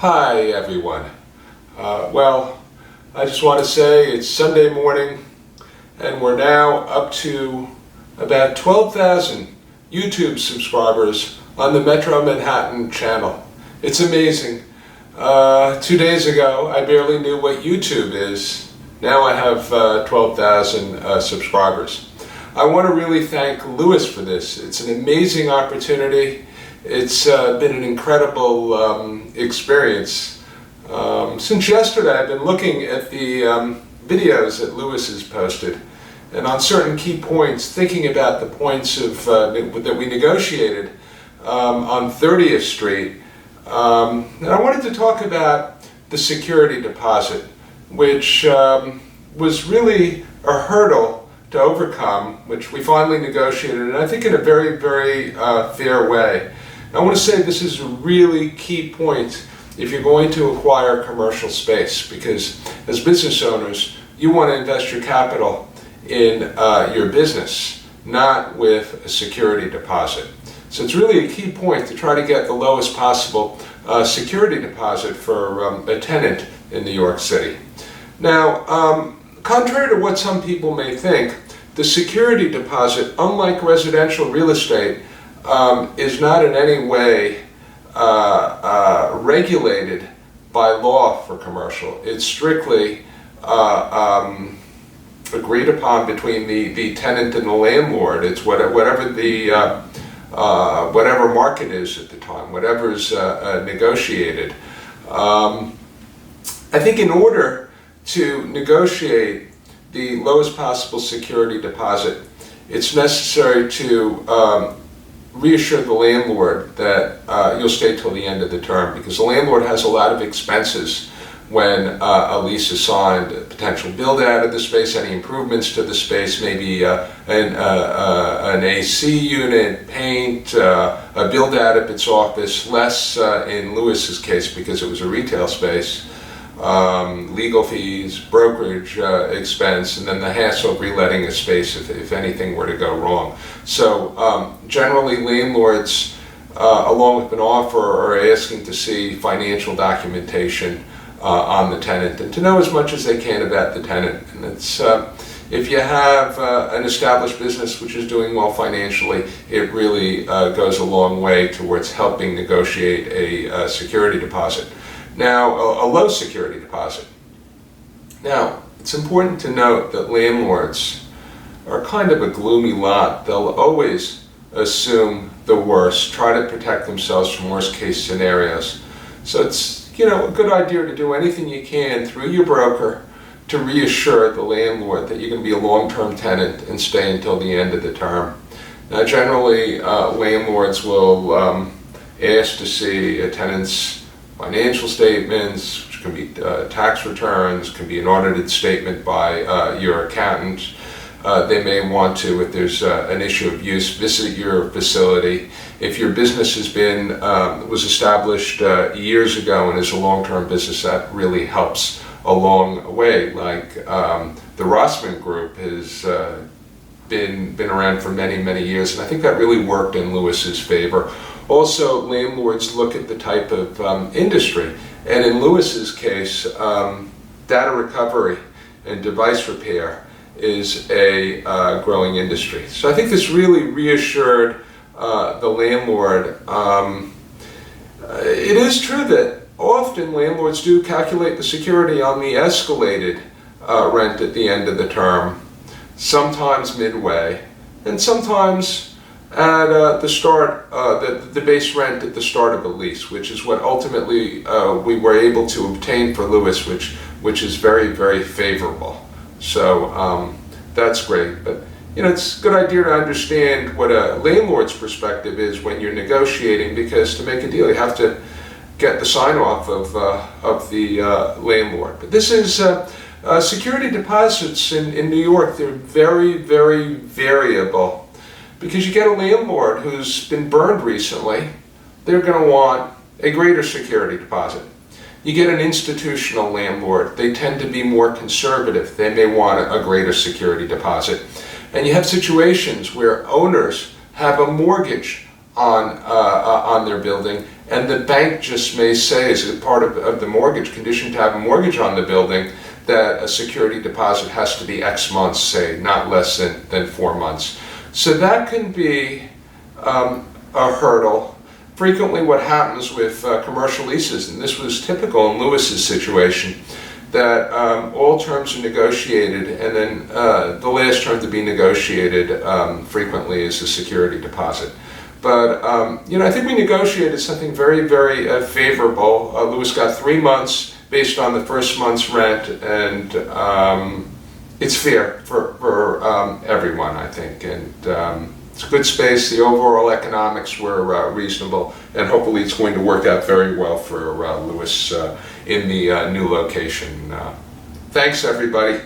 Hi everyone. Well, I just want to say it's Sunday morning and we're now up to about 12,000 YouTube subscribers on the Metro Manhattan channel. It's amazing. 2 days ago I barely knew what YouTube is. Now I have 12,000 subscribers. I want to really thank Louis for this. It's an amazing opportunity. It's been an incredible experience. Since yesterday I've been looking at the videos that Louis has posted, and on certain key points, thinking about the points of that we negotiated on 30th Street. And I wanted to talk about the security deposit, which was really a hurdle to overcome, which we finally negotiated, and I think in a very, very fair way. I want to say this is a really key point if you're going to acquire commercial space, because as business owners, you want to invest your capital in your business, not with a security deposit. So it's really a key point to try to get the lowest possible security deposit for a tenant in New York City. Now, contrary to what some people may think, the security deposit, unlike residential real estate, is not in any way regulated by law for commercial. It's strictly agreed upon between the tenant and the landlord. It's whatever the whatever market is at the time, whatever is negotiated. I think in order to negotiate the lowest possible security deposit, it's necessary to reassure the landlord that you'll stay till the end of the term, because the landlord has a lot of expenses when a lease is signed, a potential build out of the space, any improvements to the space, maybe an AC unit, paint, a build out of its office, less in Louis's case because it was a retail space, legal fees, brokerage expense, and then the hassle of reletting a space if anything were to go wrong. So generally landlords, along with an offer, are asking to see financial documentation on the tenant and to know as much as they can about the tenant. And it's if you have an established business which is doing well financially, it really goes a long way towards helping negotiate a security deposit. Now, a low security deposit. Now, it's important to note that landlords are kind of a gloomy lot. They'll always assume the worst, try to protect themselves from worst case scenarios. So it's, a good idea to do anything you can through your broker to reassure the landlord that you're going to be a long-term tenant and stay until the end of the term. Now, generally, landlords will ask to see a tenant's financial statements, which can be tax returns, can be an audited statement by your accountant. They may want to, if there's an issue of use, visit your facility. If your business was established years ago and is a long-term business, that really helps a long way. Like the Rossman Group has been around for many, many years, and I think that really worked in Louis's favor. Also, landlords look at the type of industry, and in Louis's case, data recovery and device repair is a growing industry. So I think this really reassured the landlord. It is true that often landlords do calculate the security on the escalated rent at the end of the term, sometimes midway, and sometimes at the start, the base rent at the start of a lease, which is what ultimately we were able to obtain for Louis, which is very, very favorable. So that's great. But it's a good idea to understand what a landlord's perspective is when you're negotiating, because to make a deal you have to get the sign off of the landlord. But this is security deposits in New York. They're very, very variable. Because you get a landlord who's been burned recently, they're going to want a greater security deposit. You get an institutional landlord, they tend to be more conservative. They may want a greater security deposit. And you have situations where owners have a mortgage on their building and the bank just may say, as a part of the mortgage, condition to have a mortgage on the building, that a security deposit has to be X months, say, not less than 4 months. So that can be a hurdle. Frequently what happens with commercial leases, and this was typical in Lewis's situation, that all terms are negotiated, and then the last term to be negotiated frequently is a security deposit. But I think we negotiated something very, very favorable. Lewis got 3 months based on the first month's rent, and it's fair for everyone, I think. And it's a good space. The overall economics were reasonable, and hopefully it's going to work out very well for Lewis in the new location. Thanks, everybody.